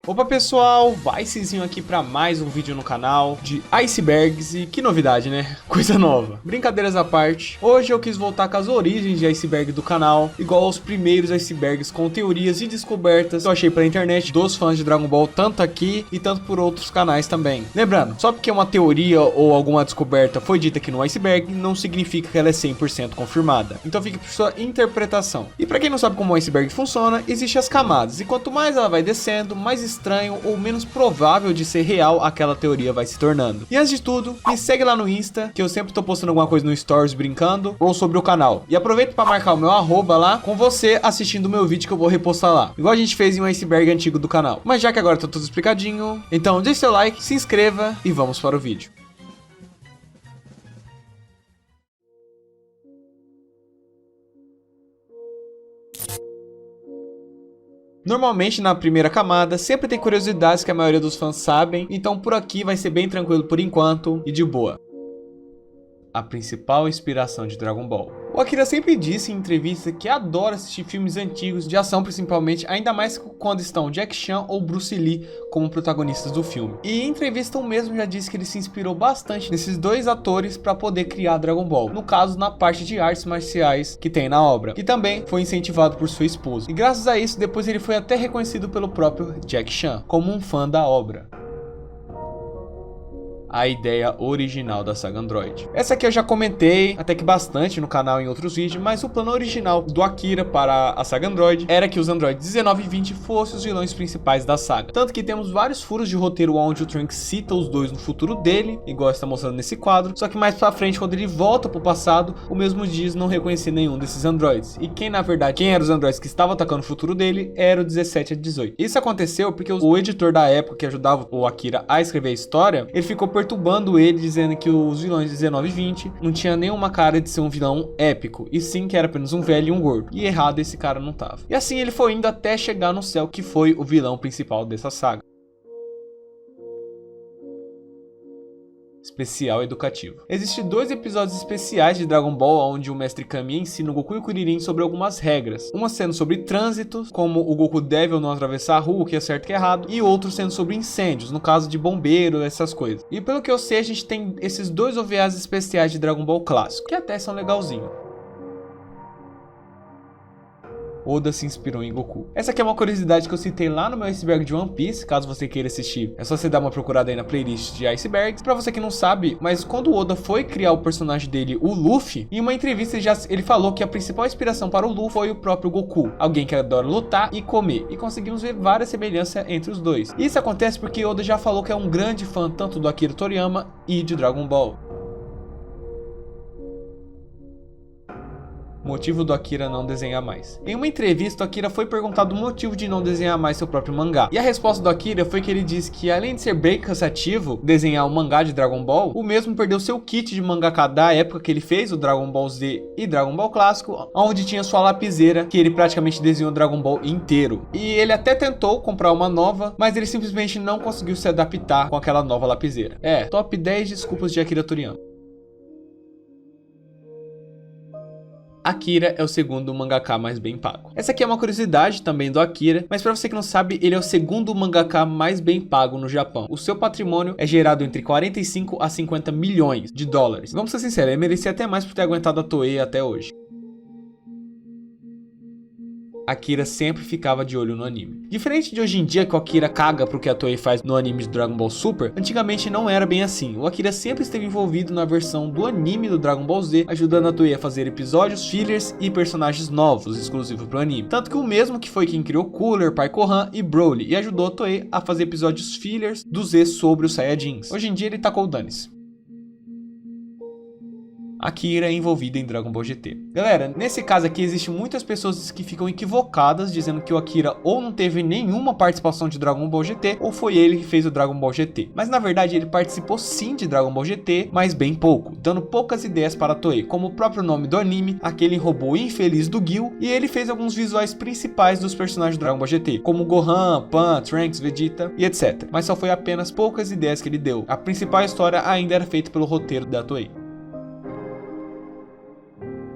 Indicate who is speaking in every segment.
Speaker 1: Opa pessoal, Vicezinho aqui para mais um vídeo no canal de icebergs e que novidade, né? Coisa nova. Brincadeiras à parte, hoje eu quis voltar com as origens de iceberg do canal, igual aos primeiros icebergs com teorias e descobertas que eu achei pela internet dos fãs de Dragon Ball, tanto aqui e tanto por outros canais também. Lembrando, só porque uma teoria ou alguma descoberta foi dita aqui no iceberg, não significa que ela é 100% confirmada. Então fique por sua interpretação. E para quem não sabe como o iceberg funciona, existem as camadas, e quanto mais ela vai descendo, mais estranho ou menos provável de ser real aquela teoria vai se tornando. E antes de tudo, me segue lá no Insta, que eu sempre tô postando alguma coisa no Stories brincando ou sobre o canal. E aproveita para marcar o meu arroba lá com você assistindo o meu vídeo que eu vou repostar lá, igual a gente fez em um iceberg antigo do canal. Mas já que agora tá tudo explicadinho, então deixe seu like, se inscreva e vamos para o vídeo. Normalmente na primeira camada sempre tem curiosidades que a maioria dos fãs sabem, então por aqui vai ser bem tranquilo por enquanto e de boa. A principal inspiração de Dragon Ball. O Akira sempre disse em entrevista que adora assistir filmes antigos, de ação principalmente, ainda mais quando estão Jack Chan ou Bruce Lee como protagonistas do filme. E em entrevista o mesmo já disse que ele se inspirou bastante nesses dois atores para poder criar Dragon Ball, no caso na parte de artes marciais que tem na obra, que também foi incentivado por sua esposa. E graças a isso depois ele foi até reconhecido pelo próprio Jack Chan como um fã da obra. A ideia original da saga Android. Essa aqui eu já comentei até que bastante no canal em outros vídeos, mas o plano original do Akira para a saga Android era que os Androids 19 e 20 fossem os vilões principais da saga. Tanto que temos vários furos de roteiro onde o Trunks cita os dois no futuro dele, igual está mostrando nesse quadro, só que mais pra frente, quando ele volta pro passado, o mesmo diz não reconhecer nenhum desses androids. E quem eram os androids que estavam atacando o futuro dele era o 17 a 18. Isso aconteceu porque o editor da época que ajudava o Akira a escrever a história, ele ficou perturbando ele, dizendo que os vilões 19 e 20 não tinha nenhuma cara de ser um vilão épico, e sim que era apenas um velho e um gordo. E errado esse cara não tava. E assim ele foi indo até chegar no céu, que foi o vilão principal dessa saga. Especial educativo. Existem dois episódios especiais de Dragon Ball onde o mestre Kami ensina o Goku e o Kuririn sobre algumas regras. Uma sendo sobre trânsito, como o Goku deve ou não atravessar a rua, o que é certo e que é errado, e outro sendo sobre incêndios, no caso de bombeiro, essas coisas. E pelo que eu sei, a gente tem esses dois OVAs especiais de Dragon Ball clássico, que até são legalzinhos. Oda se inspirou em Goku. Essa aqui é uma curiosidade que eu citei lá no meu iceberg de One Piece, caso você queira assistir. É só você dar uma procurada aí na playlist de icebergs. Pra você que não sabe, mas quando o Oda foi criar o personagem dele, o Luffy, em uma entrevista ele falou que a principal inspiração para o Luffy foi o próprio Goku, alguém que adora lutar e comer. E conseguimos ver várias semelhanças entre os dois. Isso acontece porque Oda já falou que é um grande fã tanto do Akira Toriyama e de Dragon Ball. Motivo do Akira não desenhar mais. Em uma entrevista, o Akira foi perguntado o motivo de não desenhar mais seu próprio mangá. E a resposta do Akira foi que ele disse que além de ser bem cansativo desenhar um mangá de Dragon Ball, o mesmo perdeu seu kit de mangaka da época que ele fez o Dragon Ball Z e Dragon Ball clássico, onde tinha sua lapiseira, que ele praticamente desenhou o Dragon Ball inteiro. E ele até tentou comprar uma nova, mas ele simplesmente não conseguiu se adaptar com aquela nova lapiseira. Top 10 desculpas de Akira Toriyama. Akira é o segundo mangaka mais bem pago. Essa aqui é uma curiosidade também do Akira, mas para você que não sabe, ele é o segundo mangaka mais bem pago no Japão. O seu patrimônio é gerado entre 45 a 50 milhões de dólares. Vamos ser sinceros, ele merecia até mais por ter aguentado a Toei até hoje. Akira sempre ficava de olho no anime. Diferente de hoje em dia que o Akira caga pro que a Toei faz no anime de Dragon Ball Super, antigamente não era bem assim. O Akira sempre esteve envolvido na versão do anime do Dragon Ball Z, ajudando a Toei a fazer episódios, fillers e personagens novos exclusivos pro anime. Tanto que o mesmo que foi quem criou Cooler, Pai Gohan e Broly, e ajudou a Toei a fazer episódios fillers do Z sobre os Saiyajins. Hoje em dia ele tacou o dane-se. Akira é envolvido em Dragon Ball GT. Galera, nesse caso aqui existem muitas pessoas que ficam equivocadas, dizendo que o Akira ou não teve nenhuma participação de Dragon Ball GT, ou foi ele que fez o Dragon Ball GT. Mas na verdade ele participou sim de Dragon Ball GT, mas bem pouco, dando poucas ideias para a Toei, como o próprio nome do anime, aquele robô infeliz do Gil, e ele fez alguns visuais principais dos personagens do Dragon Ball GT, como Gohan, Pan, Trunks, Vegeta e etc. Mas só foi apenas poucas ideias que ele deu. A principal história ainda era feita pelo roteiro da Toei.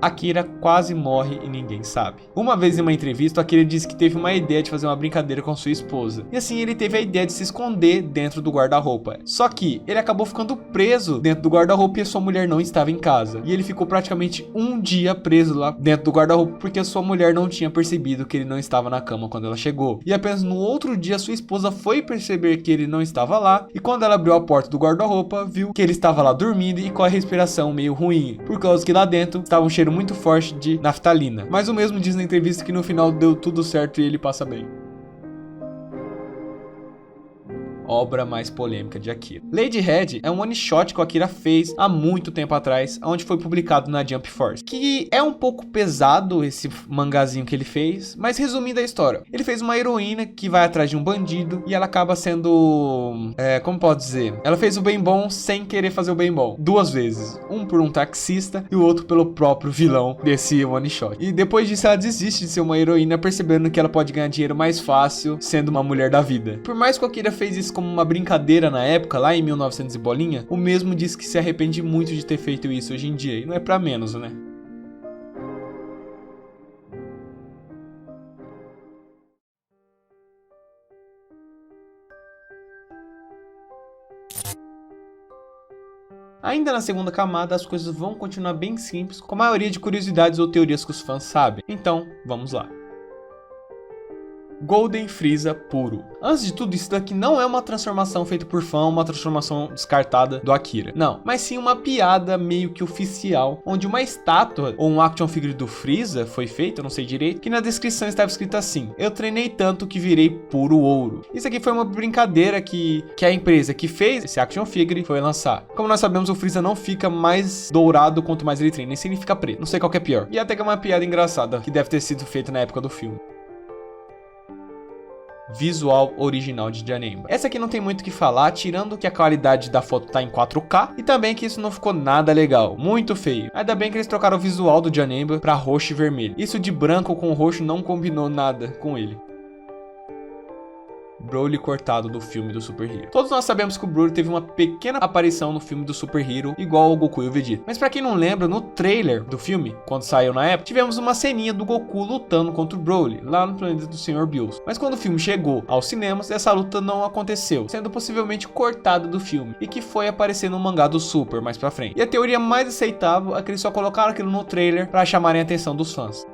Speaker 1: Akira quase morre e ninguém sabe. Uma vez em uma entrevista, Akira disse que teve uma ideia de fazer uma brincadeira com sua esposa. E assim ele teve a ideia de se esconder dentro do guarda-roupa. Só que ele acabou ficando preso dentro do guarda-roupa e a sua mulher não estava em casa. E ele ficou praticamente um dia preso lá dentro do guarda-roupa porque a sua mulher não tinha percebido que ele não estava na cama quando ela chegou. E apenas no outro dia sua esposa foi perceber que ele não estava lá e quando ela abriu a porta do guarda-roupa, viu que ele estava lá dormindo e com a respiração meio ruim, por causa que lá dentro estava um cheiro muito forte de naftalina. Mas o mesmo diz na entrevista que no final deu tudo certo e ele passa bem. Obra mais polêmica de Akira. Ladyhead é um one shot que o Akira fez há muito tempo atrás, onde foi publicado na Jump Force, que é um pouco pesado esse mangazinho que ele fez, mas resumindo a história, ele fez uma heroína que vai atrás de um bandido e ela acaba sendo, como pode dizer, ela fez o bem bom sem querer fazer o bem bom, duas vezes, um por um taxista e o outro pelo próprio vilão desse one shot. E depois disso ela desiste de ser uma heroína, percebendo que ela pode ganhar dinheiro mais fácil sendo uma mulher da vida. Por mais que o Akira fez isso como uma brincadeira na época, lá em 1900 e bolinha, o mesmo diz que se arrepende muito de ter feito isso hoje em dia, e não é pra menos, né? Ainda na segunda camada, as coisas vão continuar bem simples, com a maioria de curiosidades ou teorias que os fãs sabem. Então, vamos lá. Golden Frieza puro. Antes de tudo, isso daqui não é uma transformação feita por fã, uma transformação descartada do Akira. Não, mas sim uma piada meio que oficial, onde uma estátua ou um action figure do Frieza foi feita, eu não sei direito, que na descrição estava escrito assim: eu treinei tanto que virei puro ouro. Isso aqui foi uma brincadeira que a empresa que fez esse action figure foi lançar. Como nós sabemos, o Frieza não fica mais dourado quanto mais ele treina, nem se ele fica preto. Não sei qual que é pior. E até que é uma piada engraçada, que deve ter sido feita na época do filme. Visual original de Janemba. Essa aqui não tem muito o que falar, tirando que a qualidade da foto tá em 4K e também que isso não ficou nada legal, muito feio. Ainda bem que eles trocaram o visual do Janemba pra roxo e vermelho. Isso de branco com roxo não combinou nada com ele. Broly cortado do filme do Super Hero. Todos nós sabemos que o Broly teve uma pequena aparição no filme do Super Hero, igual ao Goku e o Vegeta. Mas pra quem não lembra, no trailer do filme, quando saiu na época, tivemos uma ceninha do Goku lutando contra o Broly, lá no planeta do Sr. Bills. Mas quando o filme chegou aos cinemas, essa luta não aconteceu, sendo possivelmente cortada do filme, e que foi aparecer no mangá do Super mais pra frente. E a teoria mais aceitável é que eles só colocaram aquilo no trailer pra chamarem a atenção dos fãs.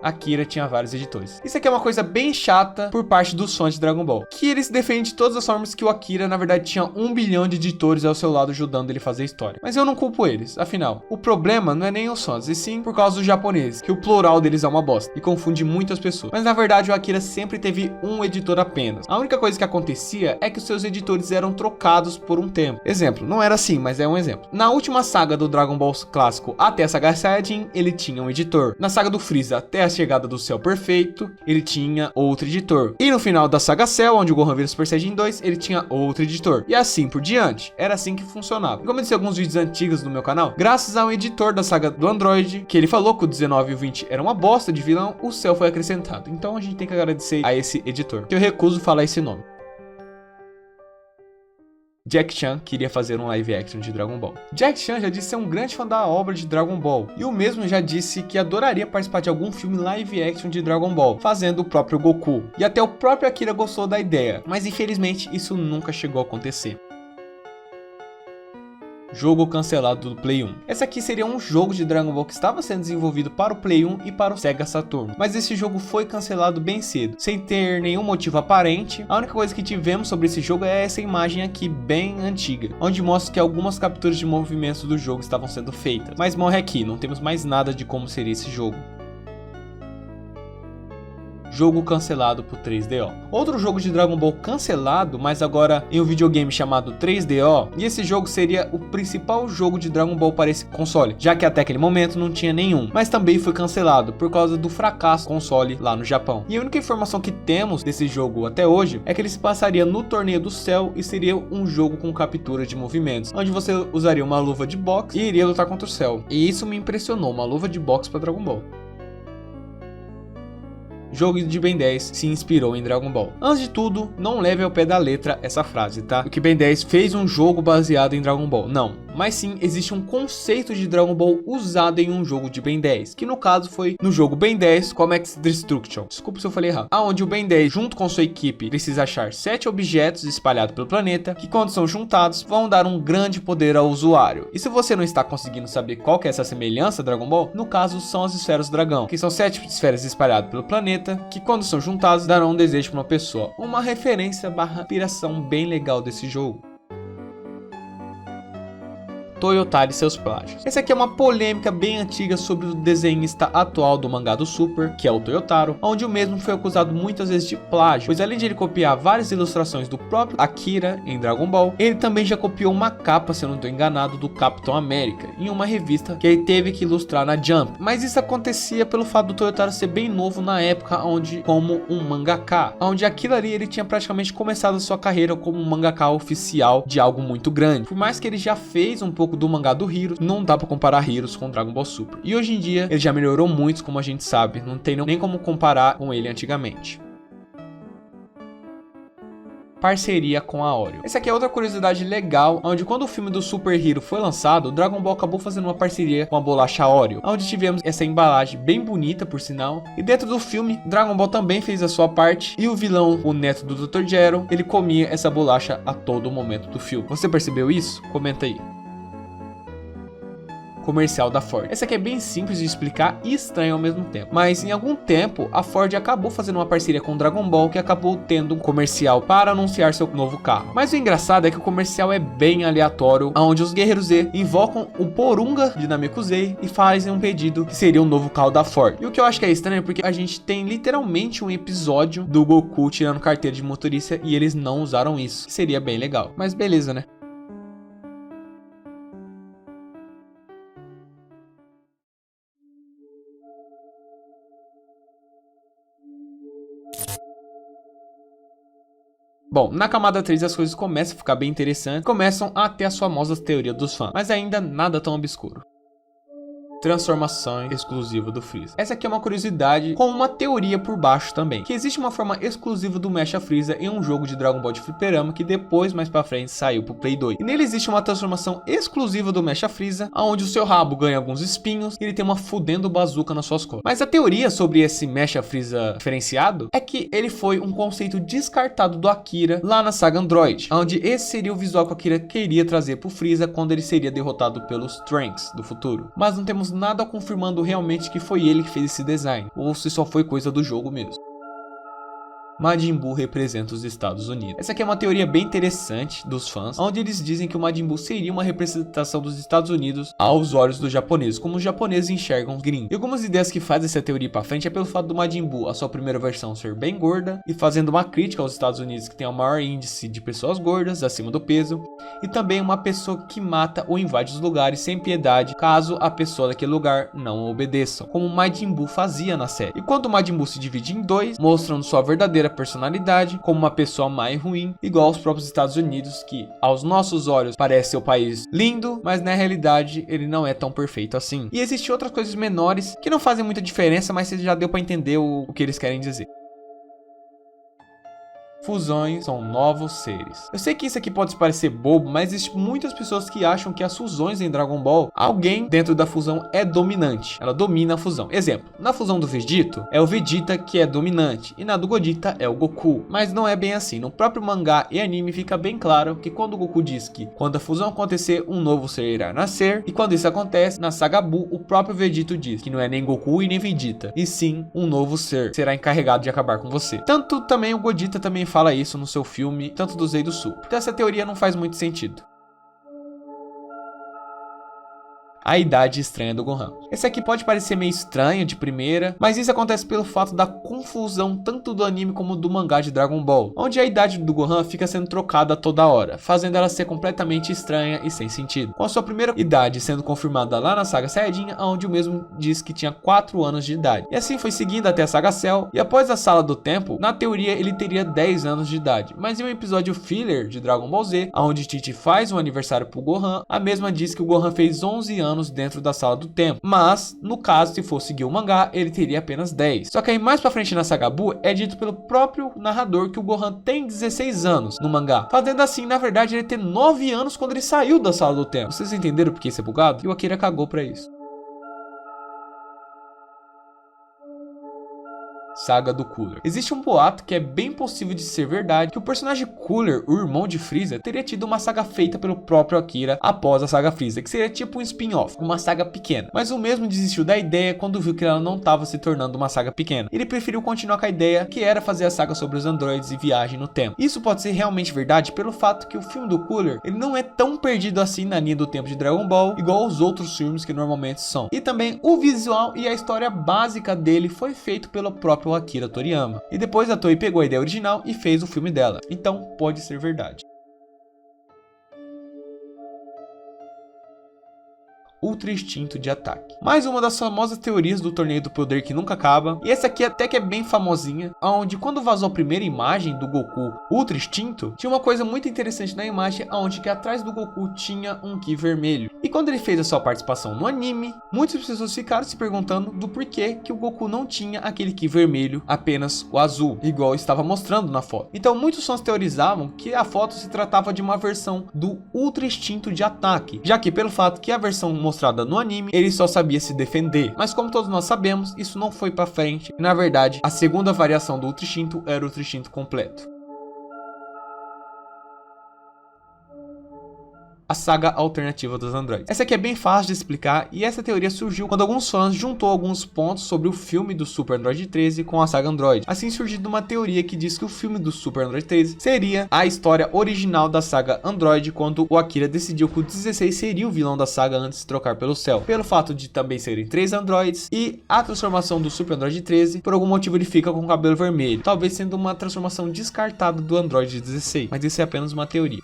Speaker 1: Akira tinha vários editores. Isso aqui é uma coisa bem chata por parte dos fãs de Dragon Ball, que eles defendem de todas as formas que o Akira na verdade tinha 1 bilhão de editores ao seu lado ajudando ele a fazer a história. Mas eu não culpo eles, afinal, o problema não é nem os fãs, e sim por causa dos japoneses, que o plural deles é uma bosta e confunde muitas pessoas. Mas na verdade o Akira sempre teve um editor apenas. A única coisa que acontecia é que os seus editores eram trocados por um tempo. Exemplo, não era assim, mas é um exemplo. Na última saga do Dragon Ball clássico até a saga Saiyajin, ele tinha um editor. Na saga do Freeza até a chegada do Cell Perfeito, ele tinha outro editor. E no final da saga Cell, onde o Gohan vira Super Saiyajin 2, ele tinha outro editor. E assim por diante. Era assim que funcionava. Como eu disse em alguns vídeos antigos do meu canal, graças a um editor da saga do Android, que ele falou que o 19 e o 20 era uma bosta de vilão, o Cell foi acrescentado. Então a gente tem que agradecer a esse editor, que eu recuso falar esse nome. Jack Chan queria fazer um live action de Dragon Ball. Jack Chan já disse ser um grande fã da obra de Dragon Ball, e o mesmo já disse que adoraria participar de algum filme live action de Dragon Ball, fazendo o próprio Goku. E até o próprio Akira gostou da ideia, mas infelizmente isso nunca chegou a acontecer. Jogo cancelado do Play 1. Esse aqui seria um jogo de Dragon Ball que estava sendo desenvolvido para o Play 1 e para o Sega Saturn, mas esse jogo foi cancelado bem cedo, sem ter nenhum motivo aparente. A única coisa que tivemos sobre esse jogo é essa imagem aqui bem antiga, onde mostra que algumas capturas de movimentos do jogo estavam sendo feitas, mas morre aqui, não temos mais nada de como seria esse jogo. Jogo cancelado por 3DO. Outro jogo de Dragon Ball cancelado, mas agora em um videogame chamado 3DO, e esse jogo seria o principal jogo de Dragon Ball para esse console, já que até aquele momento não tinha nenhum, mas também foi cancelado por causa do fracasso do console lá no Japão. E a única informação que temos desse jogo até hoje é que ele se passaria no torneio do Cell e seria um jogo com captura de movimentos, onde você usaria uma luva de boxe e iria lutar contra o Cell. E isso me impressionou, uma luva de boxe para Dragon Ball. Jogo de Ben 10 se inspirou em Dragon Ball. Antes de tudo, não leve ao pé da letra essa frase, tá? Que Ben 10 fez um jogo baseado em Dragon Ball. Não. mas sim existe um conceito de Dragon Ball usado em um jogo de Ben 10, que no caso foi no jogo Ben 10 Comics Destruction, desculpa se eu falei errado, aonde o Ben 10 junto com sua equipe precisa achar 7 objetos espalhados pelo planeta, que quando são juntados vão dar um grande poder ao usuário. E se você não está conseguindo saber qual que é essa semelhança Dragon Ball, no caso são as esferas do dragão, que são 7 esferas espalhadas pelo planeta, que quando são juntadas darão um desejo para uma pessoa. Uma referência barra inspiração bem legal desse jogo. Toyotaro e seus plágios. Essa aqui é uma polêmica bem antiga sobre o desenhista atual do mangá do Super, que é o Toyotaro, onde o mesmo foi acusado muitas vezes de plágio, pois além de ele copiar várias ilustrações do próprio Akira em Dragon Ball, ele também já copiou uma capa, se eu não estou enganado, do Capitão América, em uma revista que ele teve que ilustrar na Jump. Mas isso acontecia pelo fato do Toyotaro ser bem novo na época, onde como um mangaka, onde aquilo ali ele tinha praticamente começado a sua carreira como um mangaka oficial de algo muito grande. Por mais que ele já fez um pouco do mangá do Heroes, não dá pra comparar Heroes com Dragon Ball Super. E hoje em dia ele já melhorou muito, como a gente sabe, não tem nem como comparar com ele antigamente. Parceria com a Oreo. Essa aqui é outra curiosidade legal, onde quando o filme do Super Hero foi lançado, o Dragon Ball acabou fazendo uma parceria com a bolacha Oreo, onde tivemos essa embalagem bem bonita, por sinal. E dentro do filme, Dragon Ball também fez a sua parte, e o vilão, o neto do Dr. Gero, ele comia essa bolacha a todo momento do filme. Você percebeu isso? Comenta aí. Comercial da Ford. Essa aqui é bem simples de explicar e estranha ao mesmo tempo, mas em algum tempo a Ford acabou fazendo uma parceria com o Dragon Ball, que acabou tendo um comercial para anunciar seu novo carro. Mas o engraçado é que o comercial é bem aleatório, onde os Guerreiros Z invocam o Porunga de Namekusei e fazem um pedido que seria um novo carro da Ford. E o que eu acho que é estranho é porque a gente tem literalmente um episódio do Goku tirando carteira de motorista e eles não usaram isso, que seria bem legal. Mas beleza, né? Bom, na camada 3 as coisas começam a ficar bem interessantes, começam a ter as famosas teorias dos fãs, mas ainda nada tão obscuro. Transformação exclusiva do Freeza. Essa aqui é uma curiosidade com uma teoria por baixo também, que existe uma forma exclusiva do Mecha Freeza em um jogo de Dragon Ball de fliperama que depois, mais pra frente, saiu pro Play 2. E nele existe uma transformação exclusiva do Mecha Freeza, onde o seu rabo ganha alguns espinhos e ele tem uma fudendo bazuca nas suas costas. Mas a teoria sobre esse Mecha Freeza diferenciado é que ele foi um conceito descartado do Akira lá na saga Android, onde esse seria o visual que o Akira queria trazer pro Freeza quando ele seria derrotado pelos Trunks do futuro. Mas não temos nada confirmando realmente que foi ele que fez esse design, ou se só foi coisa do jogo mesmo. Majin Buu representa os Estados Unidos. Essa aqui é uma teoria bem interessante dos fãs, onde eles dizem que o Majin Buu seria uma representação dos Estados Unidos aos olhos dos japoneses, como os japoneses enxergam os gringos. E algumas ideias que fazem essa teoria para frente é pelo fato do Majin Buu, a sua primeira versão, ser bem gorda, e fazendo uma crítica aos Estados Unidos, que tem o maior índice de pessoas gordas, acima do peso, e também uma pessoa que mata ou invade os lugares sem piedade, caso a pessoa daquele lugar não obedeça, como o Majin Buu fazia na série. E quando o Majin Buu se divide em dois, mostrando sua verdadeira personalidade como uma pessoa má e ruim, igual aos próprios Estados Unidos, que aos nossos olhos parece ser o país lindo, mas na realidade ele não é tão perfeito assim. E existem outras coisas menores que não fazem muita diferença, mas você já deu para entender o que eles querem dizer. Fusões são novos seres. Eu sei que isso aqui pode parecer bobo, mas existem muitas pessoas que acham que as fusões em Dragon Ball, alguém dentro da fusão é dominante. Ela domina a fusão. Exemplo, na fusão do Vegito, é o Vegeta que é dominante, e na do Godita é o Goku. Mas não é bem assim. No próprio mangá e anime fica bem claro que quando o Goku diz que quando a fusão acontecer, um novo ser irá nascer, e quando isso acontece, na saga Buu, o próprio Vegito diz que não é nem Goku e nem Vegeta, e sim um novo ser será encarregado de acabar com você. Tanto também o Godita também fala isso no seu filme, tanto do Z e do Super. Então essa teoria não faz muito sentido. A idade estranha do Gohan. Esse aqui pode parecer meio estranho de primeira, mas isso acontece pelo fato da confusão tanto do anime como do mangá de Dragon Ball, onde a idade do Gohan fica sendo trocada a toda hora, fazendo ela ser completamente estranha e sem sentido. Com a sua primeira idade sendo confirmada lá na saga Saiyajin, onde o mesmo diz que tinha 4 anos de idade. E assim foi seguindo até a saga Cell, e após a Sala do Tempo, na teoria ele teria 10 anos de idade. Mas em um episódio filler de Dragon Ball Z, onde Tite faz um aniversário pro Gohan, a mesma diz que o Gohan fez 11 anos anos dentro da sala do tempo, mas no caso, se for seguir o mangá, ele teria apenas 10. Só que aí mais pra frente na saga Buu é dito pelo próprio narrador que o Gohan tem 16 anos no mangá, fazendo assim, na verdade, ele ter 9 anos quando ele saiu da sala do tempo. Vocês entenderam por que isso é bugado? E o Akira cagou pra isso. Saga do Cooler. Existe um boato que é bem possível de ser verdade, que o personagem Cooler, o irmão de Freeza, teria tido uma saga feita pelo próprio Akira após a saga Freeza, que seria tipo um spin-off, uma saga pequena. Mas o mesmo desistiu da ideia quando viu que ela não estava se tornando uma saga pequena. Ele preferiu continuar com a ideia que era fazer a saga sobre os androides e viagem no tempo. Isso pode ser realmente verdade pelo fato que o filme do Cooler, ele não é tão perdido assim na linha do tempo de Dragon Ball, igual os outros filmes que normalmente são. E também o visual e a história básica dele foi feito pelo próprio Akira Toriyama. E depois a Toei pegou a ideia original e fez o filme dela. Então pode ser verdade. Ultra Instinto de Ataque. Mais uma das famosas teorias do Torneio do Poder que nunca acaba. E essa aqui até que é bem famosinha, onde quando vazou a primeira imagem do Goku Ultra Instinto, tinha uma coisa muito interessante na imagem, onde que atrás do Goku tinha um Ki vermelho. E quando ele fez a sua participação no anime, muitas pessoas ficaram se perguntando do porquê que o Goku não tinha aquele Ki vermelho, apenas o azul, igual estava mostrando na foto. Então muitos fãs teorizavam que a foto se tratava de uma versão do Ultra Instinto de Ataque, já que pelo fato que a versão mostrada no anime, ele só sabia se defender. Mas como todos nós sabemos, isso não foi pra frente. Na verdade, a segunda variação do Ultra Instinto era o Ultra Instinto completo. A saga alternativa dos androides. Essa aqui é bem fácil de explicar e essa teoria surgiu quando alguns fãs juntou alguns pontos sobre o filme do Super Android 13 com a saga Android. Assim surgiu uma teoria que diz que o filme do Super Android 13 seria a história original da saga Android, quando o Akira decidiu que o 16 seria o vilão da saga antes de se trocar pelo céu. Pelo fato de também serem 3 androides e a transformação do Super Android 13, por algum motivo ele fica com o cabelo vermelho, talvez sendo uma transformação descartada do Android 16, mas isso é apenas uma teoria.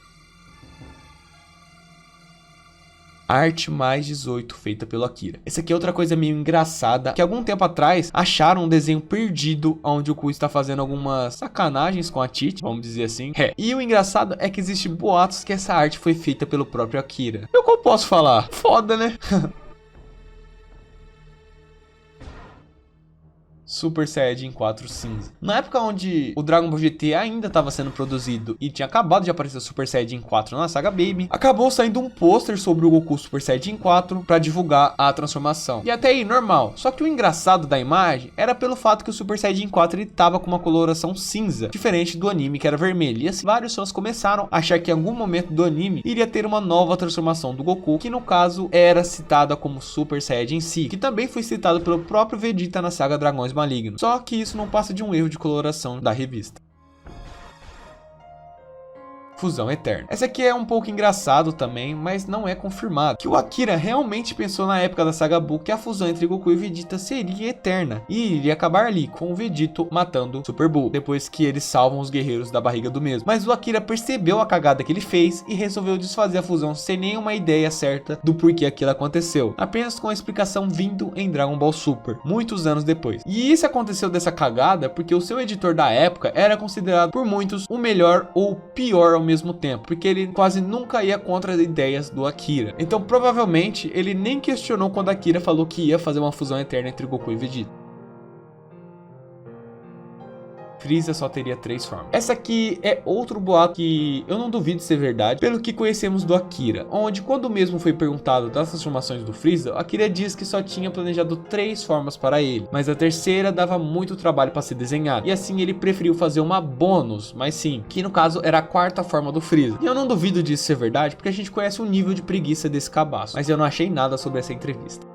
Speaker 1: Arte mais 18 feita pelo Akira. Essa aqui é outra coisa meio engraçada, que algum tempo atrás acharam um desenho perdido onde o Ku está fazendo algumas sacanagens com a Tite, vamos dizer assim. E o engraçado é que existe boatos que essa arte foi feita pelo próprio Akira. Eu como posso falar? Foda, né? Super Saiyajin 4 cinza. Na época onde o Dragon Ball GT ainda estava sendo produzido e tinha acabado de aparecer o Super Saiyajin 4 na saga Baby, acabou saindo um pôster sobre o Goku Super Saiyajin 4 para divulgar a transformação. E até aí, normal. Só que o engraçado da imagem era pelo fato que o Super Saiyajin 4 ele tava com uma coloração cinza, diferente do anime que era vermelho. E assim, vários fãs começaram a achar que em algum momento do anime iria ter uma nova transformação do Goku, que no caso era citada como Super Saiyajin C, que também foi citado pelo próprio Vegeta na saga Dragões Maligno. Só que isso não passa de um erro de coloração da revista. Fusão Eterna. Essa aqui é um pouco engraçado também, mas não é confirmado. Que o Akira realmente pensou na época da saga Buu que a fusão entre Goku e Vegeta seria eterna e iria acabar ali, com o Vegito matando Super Buu, depois que eles salvam os guerreiros da barriga do mesmo. Mas o Akira percebeu a cagada que ele fez e resolveu desfazer a fusão sem nenhuma ideia certa do porquê aquilo aconteceu, apenas com a explicação vindo em Dragon Ball Super, muitos anos depois. E isso aconteceu dessa cagada porque o seu editor da época era considerado por muitos o melhor ou o pior ao mesmo tempo, porque ele quase nunca ia contra as ideias do Akira. Então provavelmente ele nem questionou quando Akira falou que ia fazer uma fusão eterna entre Goku e Vegeta. Freeza só teria 3 formas. Essa aqui é outro boato que eu não duvido ser verdade, pelo que conhecemos do Akira, onde quando mesmo foi perguntado das transformações do Freeza, Akira diz que só tinha planejado 3 formas para ele, mas a terceira dava muito trabalho para ser desenhada, e assim ele preferiu fazer uma bônus, mas sim, que no caso era a 4ª forma do Freeza. E eu não duvido disso ser verdade, porque a gente conhece o nível de preguiça desse cabaço, mas eu não achei nada sobre essa entrevista.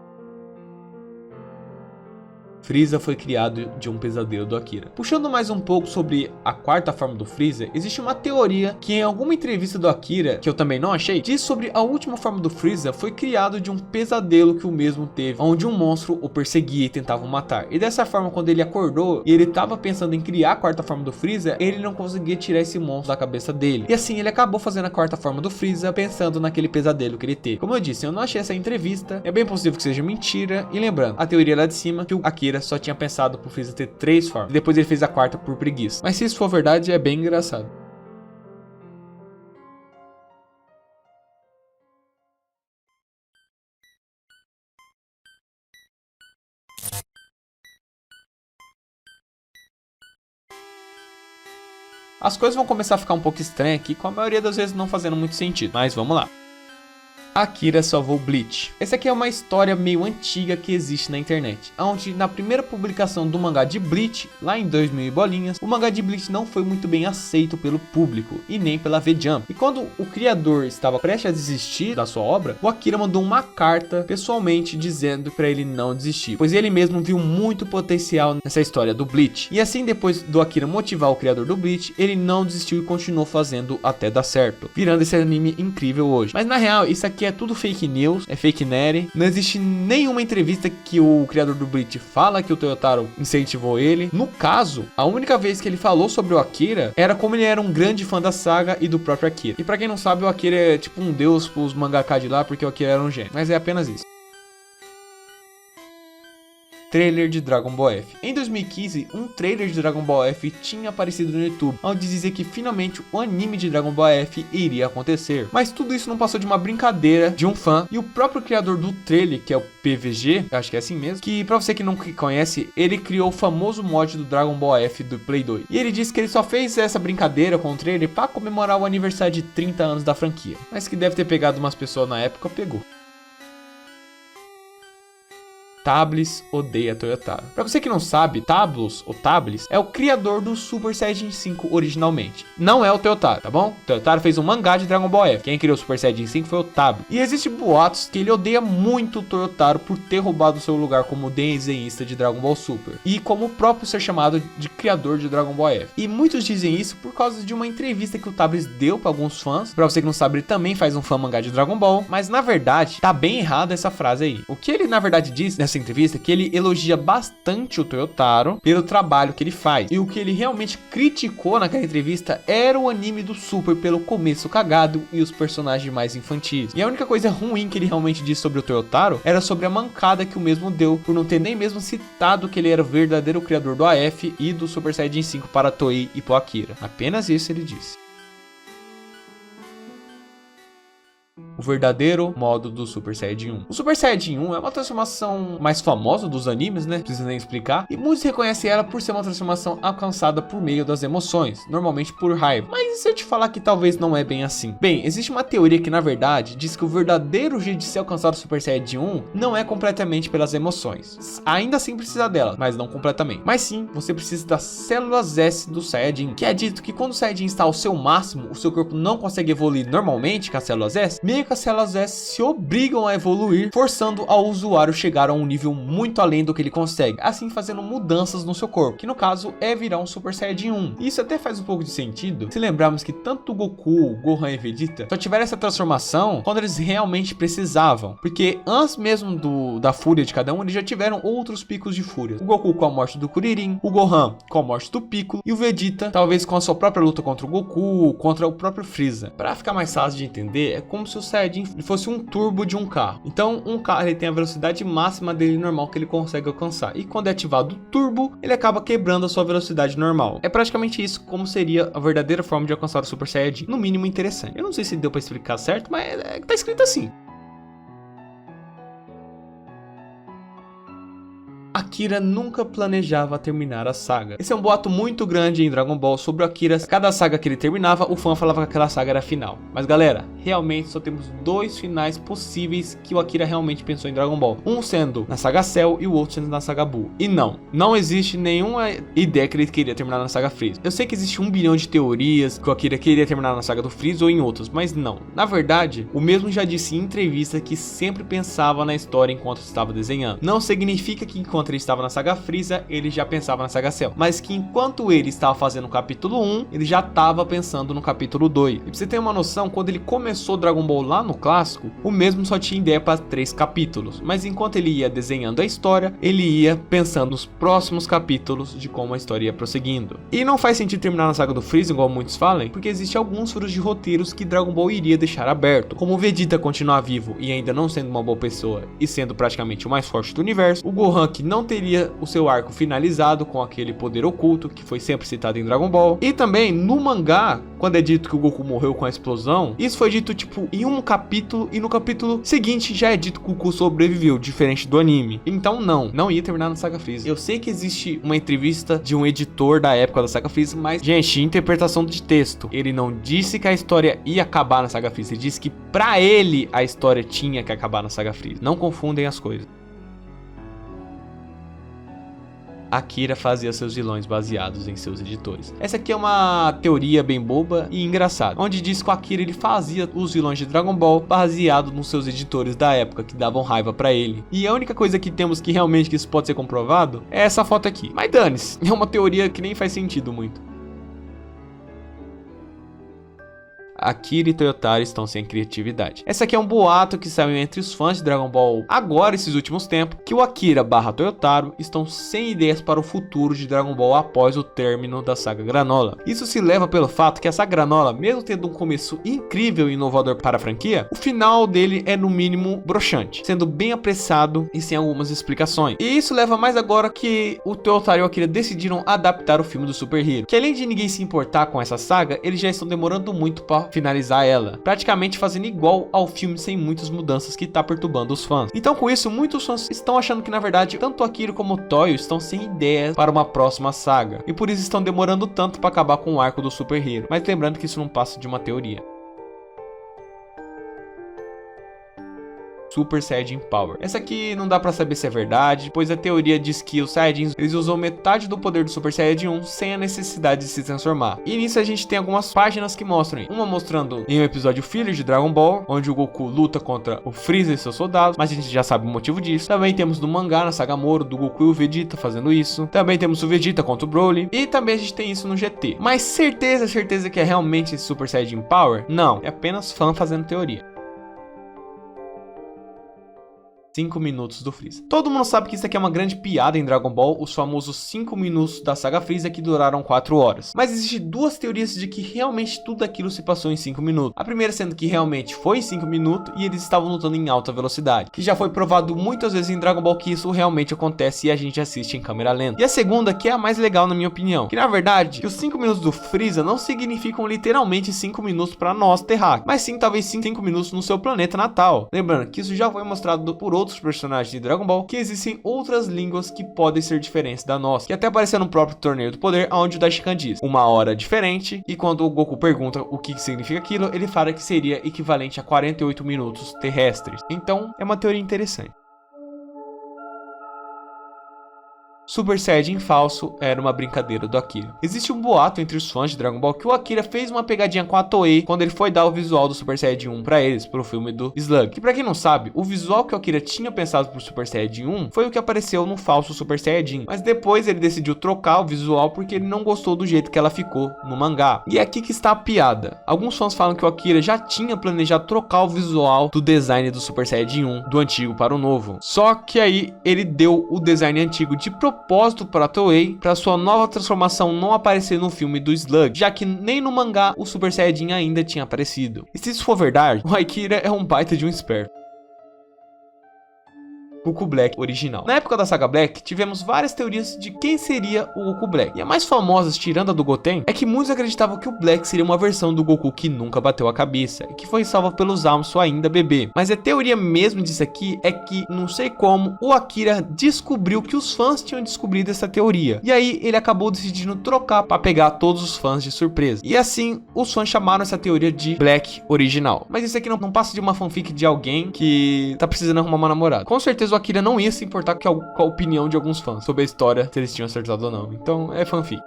Speaker 1: Freeza foi criado de um pesadelo do Akira. Puxando mais um pouco sobre a 4ª forma do Freeza, existe uma teoria que em alguma entrevista do Akira, que eu também não achei, diz sobre a última forma do Freeza foi criado de um pesadelo que o mesmo teve, onde um monstro o perseguia e tentava o matar. E dessa forma, quando ele acordou e ele estava pensando em criar a 4ª forma do Freeza, ele não conseguia tirar esse monstro da cabeça dele. E assim ele acabou fazendo a 4ª forma do Freeza pensando naquele pesadelo que ele teve. Como eu disse, eu não achei essa entrevista, é bem possível que seja mentira. E lembrando, a teoria lá de cima que o Akira só tinha pensado pro Freeza ter 3 formas, e depois ele fez a 4ª por preguiça. Mas se isso for verdade, é bem engraçado. As coisas vão começar a ficar um pouco estranhas aqui, com a maioria das vezes não fazendo muito sentido, mas vamos lá. Akira salvou Bleach. Essa aqui é uma história meio antiga que existe na internet, onde na primeira publicação do mangá de Bleach, lá em 2000 e bolinhas, o mangá de Bleach não foi muito bem aceito pelo público e nem pela V-Jump. E quando o criador estava prestes a desistir da sua obra, o Akira mandou uma carta pessoalmente dizendo para ele não desistir, pois ele mesmo viu muito potencial nessa história do Bleach. E assim, depois do Akira motivar o criador do Bleach, ele não desistiu e continuou fazendo até dar certo, virando esse anime incrível hoje. Mas na real, isso aqui é tudo fake news, é fake nerd. Não existe nenhuma entrevista que o criador do Bleach fala que o Toyotaro incentivou ele. No caso, a única vez que ele falou sobre o Akira era como ele era um grande fã da saga e do próprio Akira. E pra quem não sabe, o Akira é tipo um deus pros mangaka de lá, porque o Akira era um gênio. Mas é apenas isso. Trailer de Dragon Ball F. Em 2015, um trailer de Dragon Ball F tinha aparecido no YouTube, onde dizia que finalmente o anime de Dragon Ball F iria acontecer. Mas tudo isso não passou de uma brincadeira de um fã, e o próprio criador do trailer, que é o PVG, acho que é assim mesmo, que pra você que não conhece, ele criou o famoso mod do Dragon Ball F do Play 2. E ele disse que ele só fez essa brincadeira com o trailer pra comemorar o aniversário de 30 anos da franquia. Mas que deve ter pegado umas pessoas na época, pegou. Tablis odeia Toyotaro. Pra você que não sabe, Tablos ou Tablis é o criador do Super Saiyajin 5 originalmente. Não é o Toyotaro, tá bom? O Toyotaro fez um mangá de Dragon Ball F. Quem criou o Super Saiyajin 5 foi o Tablis. E existem boatos que ele odeia muito o Toyotaro por ter roubado seu lugar como desenhista de Dragon Ball Super. E como o próprio ser chamado de criador de Dragon Ball F. E muitos dizem isso por causa de uma entrevista que o Tablis deu pra alguns fãs. Pra você que não sabe, ele também faz um fã mangá de Dragon Ball. Mas na verdade, tá bem errado essa frase aí. O que ele na verdade diz nessa entrevista que ele elogia bastante o Toyotaro pelo trabalho que ele faz. E o que ele realmente criticou naquela entrevista era o anime do Super pelo começo cagado e os personagens mais infantis. E a única coisa ruim que ele realmente disse sobre o Toyotaro era sobre a mancada que o mesmo deu por não ter nem mesmo citado que ele era o verdadeiro criador do AF e do Super Saiyajin 5 para a Toei e pro Akira. Apenas isso ele disse. O verdadeiro modo do Super Saiyajin 1. O Super Saiyajin 1 é uma transformação mais famosa dos animes, né? Não precisa nem explicar. E muitos reconhecem ela por ser uma transformação alcançada por meio das emoções, normalmente por raiva. Mas e se eu te falar que talvez não é bem assim? Bem, existe uma teoria que na verdade diz que o verdadeiro jeito de ser alcançado o Super Saiyajin 1 não é completamente pelas emoções. Ainda assim precisa delas, mas não completamente. Mas sim, você precisa das células S do Saiyajin, que é dito que quando o Saiyajin está ao seu máximo, o seu corpo não consegue evoluir normalmente com as células S, meio que as células S se obrigam a evoluir, forçando ao usuário chegar a um nível muito além do que ele consegue, assim fazendo mudanças no seu corpo, que no caso é virar um Super Saiyajin 1. E isso até faz um pouco de sentido se lembrarmos que tanto o Goku, Gohan e Vegeta só tiveram essa transformação quando eles realmente precisavam, porque antes mesmo da fúria de cada um, eles já tiveram outros picos de fúria. O Goku com a morte do Kuririn, o Gohan com a morte do Piccolo e o Vegeta talvez com a sua própria luta contra o Goku, contra o próprio Freeza. Para ficar mais fácil de entender, é como se o Saiyajin fosse um turbo de um carro. Então um carro ele tem a velocidade máxima dele normal que ele consegue alcançar, e quando é ativado o turbo, ele acaba quebrando a sua velocidade normal. É praticamente isso como seria a verdadeira forma de alcançar o Super Saiyajin. No mínimo interessante. Eu não sei se deu para explicar certo, mas tá escrito assim. Akira nunca planejava terminar a saga. Esse é um boato muito grande em Dragon Ball sobre o Akira. Cada saga que ele terminava, o fã falava que aquela saga era a final. Mas galera, realmente só temos dois finais possíveis que o Akira realmente pensou em Dragon Ball. Um sendo na saga Cell e o outro sendo na saga Buu. E não existe nenhuma ideia que ele queria terminar na saga Freeza. Eu sei que existe 1 bilhão de teorias que o Akira queria terminar na saga do Freeza ou em outros, mas não. Na verdade, o mesmo já disse em entrevista que sempre pensava na história enquanto estava desenhando. Não significa que enquanto ele estava na saga Freeza, ele já pensava na saga Cell, mas que enquanto ele estava fazendo o capítulo 1, ele já estava pensando no capítulo 2. E pra você ter uma noção, quando ele começou Dragon Ball lá no clássico, o mesmo só tinha ideia para 3 capítulos, mas enquanto ele ia desenhando a história, ele ia pensando nos próximos capítulos de como a história ia prosseguindo. E não faz sentido terminar na saga do Freeza, igual muitos falam, porque existem alguns furos de roteiros que Dragon Ball iria deixar aberto, como o Vegeta continuar vivo e ainda não sendo uma boa pessoa e sendo praticamente o mais forte do universo, o Gohan que não não teria o seu arco finalizado com aquele poder oculto que foi sempre citado em Dragon Ball. E também no mangá, quando é dito que o Goku morreu com a explosão, isso foi dito tipo em um capítulo, e no capítulo seguinte já é dito que o Goku sobreviveu, diferente do anime. Então não ia terminar na Saga Freeza. Eu sei que existe uma entrevista de um editor da época da Saga Freeza, mas gente, interpretação de texto. Ele não disse que a história ia acabar na Saga Freeza, ele disse que pra ele a história tinha que acabar na Saga Freeza. Não confundem as coisas. Akira fazia seus vilões baseados em seus editores. Essa aqui é uma teoria bem boba e engraçada, onde diz que o Akira ele fazia os vilões de Dragon Ball baseado nos seus editores da época que davam raiva pra ele. E a única coisa que temos que realmente que isso pode ser comprovado é essa foto aqui. Mas dane-se, é uma teoria que nem faz sentido muito. Akira e Toyotaro estão sem criatividade. Essa aqui é um boato que saiu entre os fãs de Dragon Ball agora, esses últimos tempos, que o Akira / Toyotaro estão sem ideias para o futuro de Dragon Ball após o término da saga Granola. Isso se leva pelo fato que essa Granola, mesmo tendo um começo incrível e inovador para a franquia, o final dele é no mínimo broxante, sendo bem apressado e sem algumas explicações. E isso leva mais agora que o Toyotaro e o Akira decidiram adaptar o filme do Super Hero, que além de ninguém se importar com essa saga, eles já estão demorando muito para finalizar ela, praticamente fazendo igual ao filme sem muitas mudanças que tá perturbando os fãs. Então com isso, muitos fãs estão achando que na verdade tanto Akira como o Toyo estão sem ideias para uma próxima saga, e por isso estão demorando tanto para acabar com o arco do Super Hero. Mas lembrando que isso não passa de uma teoria. Super Saiyajin Power. Essa aqui não dá pra saber se é verdade, pois a teoria diz que os Saiyajins eles usam metade do poder do Super Saiyajin 1 sem a necessidade de se transformar. E nisso a gente tem algumas páginas que mostram, uma mostrando em um episódio filler de Dragon Ball, onde o Goku luta contra o Freeza e seus soldados, mas a gente já sabe o motivo disso. Também temos no mangá, na saga Moro, do Goku e o Vegeta fazendo isso. Também temos o Vegeta contra o Broly, e também a gente tem isso no GT. Mas certeza que é realmente esse Super Saiyajin Power? Não, é apenas fã fazendo teoria. 5 minutos do Freeza. Todo mundo sabe que isso aqui é uma grande piada em Dragon Ball, os famosos 5 minutos da saga Freeza que duraram 4 horas. Mas existem duas teorias de que realmente tudo aquilo se passou em 5 minutos. A primeira sendo que realmente foi em 5 minutos e eles estavam lutando em alta velocidade, que já foi provado muitas vezes em Dragon Ball que isso realmente acontece e a gente assiste em câmera lenta. E a segunda, que é a mais legal na minha opinião, que na verdade, que os 5 minutos do Freeza não significam literalmente 5 minutos para nós terráqueos, mas sim talvez 5 minutos no seu planeta natal. Lembrando que isso já foi mostrado por outros personagens de Dragon Ball, que existem outras línguas que podem ser diferentes da nossa, que até apareceu no próprio Torneio do Poder, onde o Daishikan diz uma hora diferente, e quando o Goku pergunta o que significa aquilo, ele fala que seria equivalente a 48 minutos terrestres. Então é uma teoria interessante. Super Saiyajin falso era uma brincadeira do Akira. Existe um boato entre os fãs de Dragon Ball que o Akira fez uma pegadinha com a Toei quando ele foi dar o visual do Super Saiyajin 1 pra eles, pro filme do Slug. Que pra quem não sabe, o visual que o Akira tinha pensado pro Super Saiyajin 1 foi o que apareceu no falso Super Saiyajin. Mas depois ele decidiu trocar o visual porque ele não gostou do jeito que ela ficou no mangá. E é aqui que está a piada. Alguns fãs falam que o Akira já tinha planejado trocar o visual do design do Super Saiyajin 1, do antigo para o novo. Só que aí ele deu o design antigo de propósito para a Toei, para sua nova transformação não aparecer no filme do Slug, já que nem no mangá o Super Saiyajin ainda tinha aparecido. E se isso for verdade, o Akira é um baita de um esperto. Goku Black original. Na época da saga Black, tivemos várias teorias de quem seria o Goku Black. E a mais famosa, tirando a do Goten, é que muitos acreditavam que o Black seria uma versão do Goku que nunca bateu a cabeça e que foi salva pelos Zamasu ainda bebê. Mas a teoria mesmo disso aqui é que, não sei como, o Akira descobriu que os fãs tinham descobrido essa teoria. E aí ele acabou decidindo trocar para pegar todos os fãs de surpresa. E assim, os fãs chamaram essa teoria de Black original. Mas isso aqui não passa de uma fanfic de alguém que tá precisando arrumar uma namorada. Com certeza o Akira não ia se importar com a opinião de alguns fãs sobre a história, se eles tinham acertado ou não. Então é fanfic.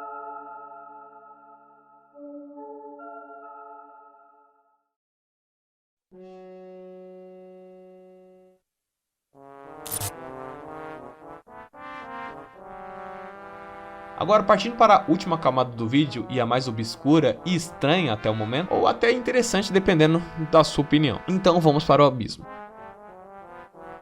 Speaker 1: Agora, partindo para a última camada do vídeo e a mais obscura e estranha até o momento, ou até interessante dependendo da sua opinião. Então vamos para o abismo.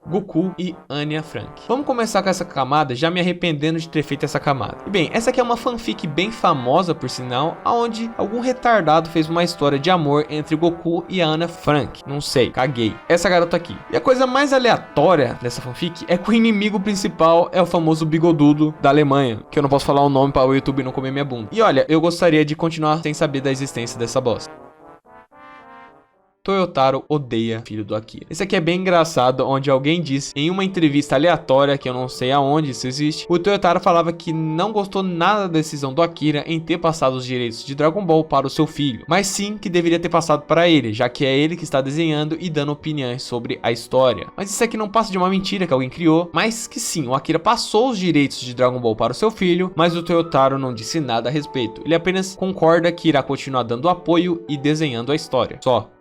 Speaker 1: Goku e Anya Frank. Vamos começar com essa camada, já me arrependendo de ter feito essa camada. E bem, essa aqui é uma fanfic bem famosa, por sinal, onde algum retardado fez uma história de amor entre Goku e a Anya Frank. Não sei, caguei. Essa garota aqui. E a coisa mais aleatória dessa fanfic é que o inimigo principal é o famoso bigodudo da Alemanha, que eu não posso falar o nome para o YouTube não comer minha bunda. E olha, eu gostaria de continuar sem saber da existência dessa bosta. Toyotaro odeia filho do Akira. Esse aqui é bem engraçado, onde alguém disse em uma entrevista aleatória, que eu não sei aonde isso existe, o Toyotaro falava que não gostou nada da decisão do Akira em ter passado os direitos de Dragon Ball para o seu filho, mas sim que deveria ter passado para ele, já que é ele que está desenhando e dando opiniões sobre a história. Mas isso aqui não passa de uma mentira que alguém criou, mas que sim, o Akira passou os direitos de Dragon Ball para o seu filho, mas o Toyotaro não disse nada a respeito. Ele apenas concorda que irá continuar dando apoio e desenhando a história. Só.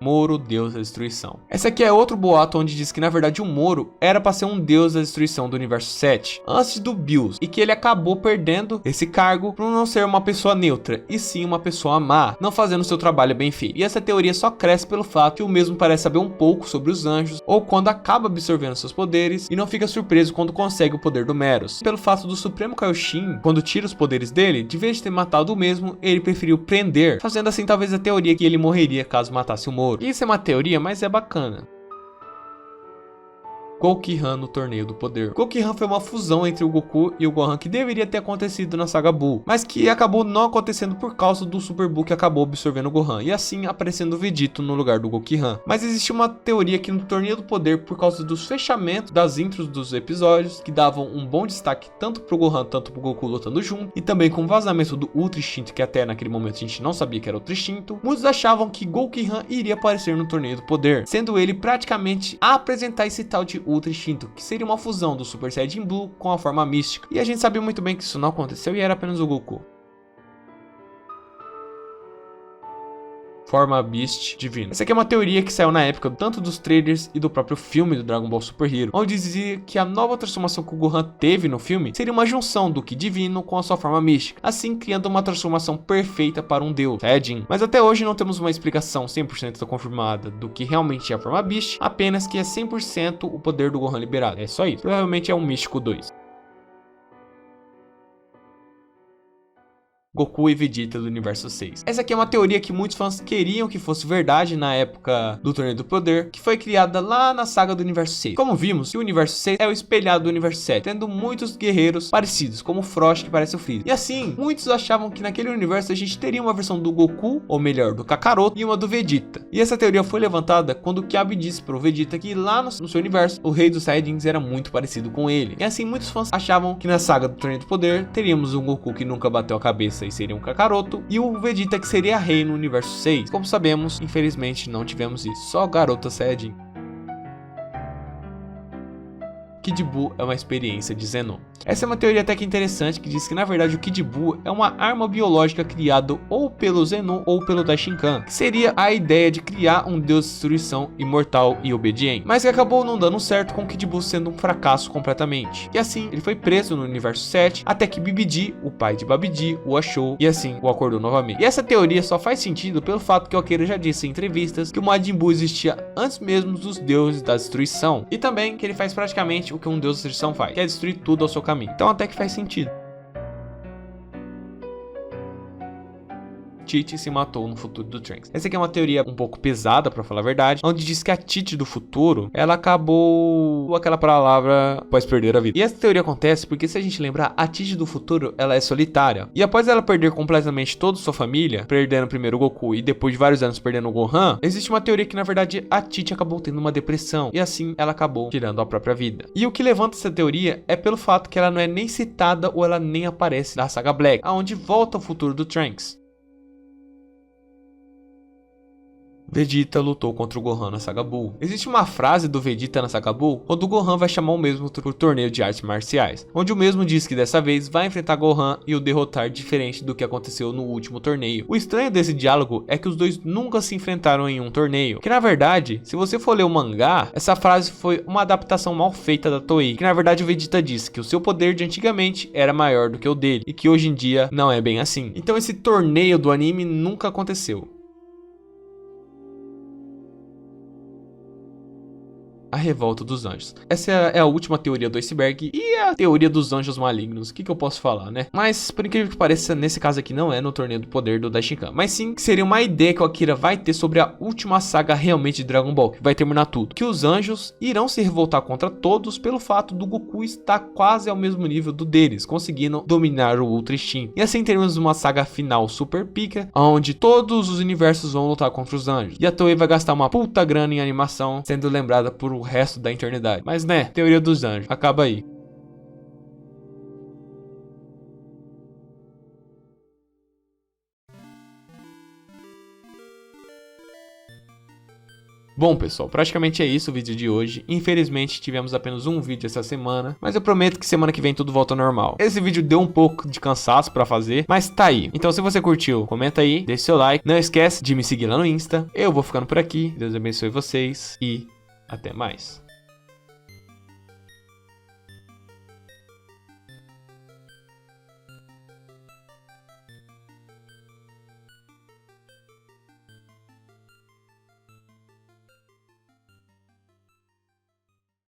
Speaker 1: Moro, deus da destruição. Essa aqui é outro boato onde diz que na verdade o Moro era para ser um deus da destruição do universo 7 antes do Bills, e que ele acabou perdendo esse cargo por não ser uma pessoa neutra e sim uma pessoa má, não fazendo seu trabalho bem feito. E essa teoria só cresce pelo fato que o mesmo parece saber um pouco sobre os anjos, ou quando acaba absorvendo seus poderes e não fica surpreso quando consegue o poder do Meros. Pelo fato do Supremo Kaioshin, quando tira os poderes dele, de vez de ter matado o mesmo, ele preferiu prender, fazendo assim talvez a teoria que ele morreria caso matasse o Moro. Isso é uma teoria, mas é bacana. Goku no Torneio do Poder. Goku foi uma fusão entre o Goku e o Gohan que deveria ter acontecido na saga Buu, mas que acabou não acontecendo por causa do Super Buu que acabou absorvendo o Gohan, e assim aparecendo o Vegito no lugar do Goku. Mas existe uma teoria que no Torneio do Poder, por causa dos fechamentos das intros dos episódios, que davam um bom destaque tanto pro Gohan, tanto pro Goku lutando junto, e também com o vazamento do Ultra Instinto, que até naquele momento a gente não sabia que era Ultra Instinto, muitos achavam que Goku iria aparecer no Torneio do Poder, sendo ele praticamente a apresentar esse tal de Ultra Instinto, que seria uma fusão do Super Saiyajin Blue com a forma mística. E a gente sabia muito bem que isso não aconteceu e era apenas o Goku. Forma Beast Divino. Essa aqui é uma teoria que saiu na época tanto dos trailers e do próprio filme do Dragon Ball Super Hero, onde dizia que a nova transformação que o Gohan teve no filme seria uma junção do Ki Divino com a sua forma mística, assim criando uma transformação perfeita para um deus, Saiyajin. Mas até hoje não temos uma explicação 100% confirmada do que realmente é a forma Beast, apenas que é 100% o poder do Gohan liberado. É só isso. Provavelmente é um Místico 2. Goku e Vegeta do universo 6. Essa aqui é uma teoria que muitos fãs queriam que fosse verdade na época do Torneio do Poder, que foi criada lá na saga do universo 6. Como vimos, o universo 6 é o espelhado do universo 7, tendo muitos guerreiros parecidos, como o Frost que parece o Freeza. E assim, muitos achavam que naquele universo a gente teria uma versão do Goku, ou melhor, do Kakaroto, e uma do Vegeta. E essa teoria foi levantada quando o Kyuubi disse pro Vegeta que lá no seu universo, o rei dos Saiyajins era muito parecido com ele. E assim, muitos fãs achavam que na saga do Torneio do Poder teríamos um Goku que nunca bateu a cabeça e seria um Kakaroto, e o Vegeta que seria rei no universo 6. Como sabemos, infelizmente não tivemos isso, só garota Saiyajin. Kid Buu é uma experiência de Zenon. Essa é uma teoria até que interessante, que diz que na verdade o Kid Buu é uma arma biológica criada ou pelo Zenon ou pelo Daishinkan, que seria a ideia de criar um deus de destruição imortal e obediente, mas que acabou não dando certo, com o Kid Buu sendo um fracasso completamente. E assim, ele foi preso no universo 7, até que Bibidi, o pai de Babidi, o achou e assim o acordou novamente. E essa teoria só faz sentido pelo fato que o Akira já disse em entrevistas que o Majin Buu existia antes mesmo dos deuses da destruição, e também que ele faz praticamente o que um deus da destruição faz, que é destruir tudo ao seu caminho. Então até que faz sentido. Tite se matou no futuro do Trunks. Essa aqui é uma teoria um pouco pesada, pra falar a verdade, onde diz que a Tite do futuro, ela acabou com aquela palavra após perder a vida. E essa teoria acontece porque, se a gente lembrar, a Tite do futuro, ela é solitária. E após ela perder completamente toda sua família, perdendo primeiro o Goku e depois de vários anos perdendo o Gohan, existe uma teoria que, na verdade, a Tite acabou tendo uma depressão. E assim, ela acabou tirando a própria vida. E o que levanta essa teoria é pelo fato que ela não é nem citada ou ela nem aparece na saga Black, aonde volta o futuro do Trunks. Vegeta lutou contra o Gohan na saga Buu. Existe uma frase do Vegeta na saga Buu, quando o Gohan vai chamar o mesmo pro torneio de artes marciais, onde o mesmo diz que dessa vez vai enfrentar Gohan e o derrotar, diferente do que aconteceu no último torneio. O estranho desse diálogo é que os dois nunca se enfrentaram em um torneio, que na verdade, se você for ler o mangá, essa frase foi uma adaptação mal feita da Toei, que na verdade o Vegeta disse que o seu poder de antigamente era maior do que o dele, e que hoje em dia não é bem assim. Então esse torneio do anime nunca aconteceu. a revolta dos anjos. Essa é a última teoria do iceberg e a teoria dos anjos malignos. O que eu posso falar, né? Mas, por incrível que pareça, nesse caso aqui não é no Torneio do Poder do Daishinkan, mas sim que seria uma ideia que o Akira vai ter sobre a última saga realmente de Dragon Ball, que vai terminar tudo. Que os anjos irão se revoltar contra todos pelo fato do Goku estar quase ao mesmo nível do deles, conseguindo dominar o Ultra Instinto. E assim teremos uma saga final super pica, onde todos os universos vão lutar contra os anjos. E a Toei vai gastar uma puta grana em animação, sendo lembrada por o resto da eternidade. Mas né, teoria dos anjos, acaba aí. Bom pessoal, praticamente é isso o vídeo de hoje. Infelizmente tivemos apenas um vídeo essa semana, mas eu prometo que semana que vem tudo volta ao normal. Esse vídeo deu um pouco de cansaço pra fazer, mas tá aí. Então se você curtiu, comenta aí, deixa seu like. Não esquece de me seguir lá no Insta. Eu vou ficando por aqui, Deus abençoe vocês e até mais.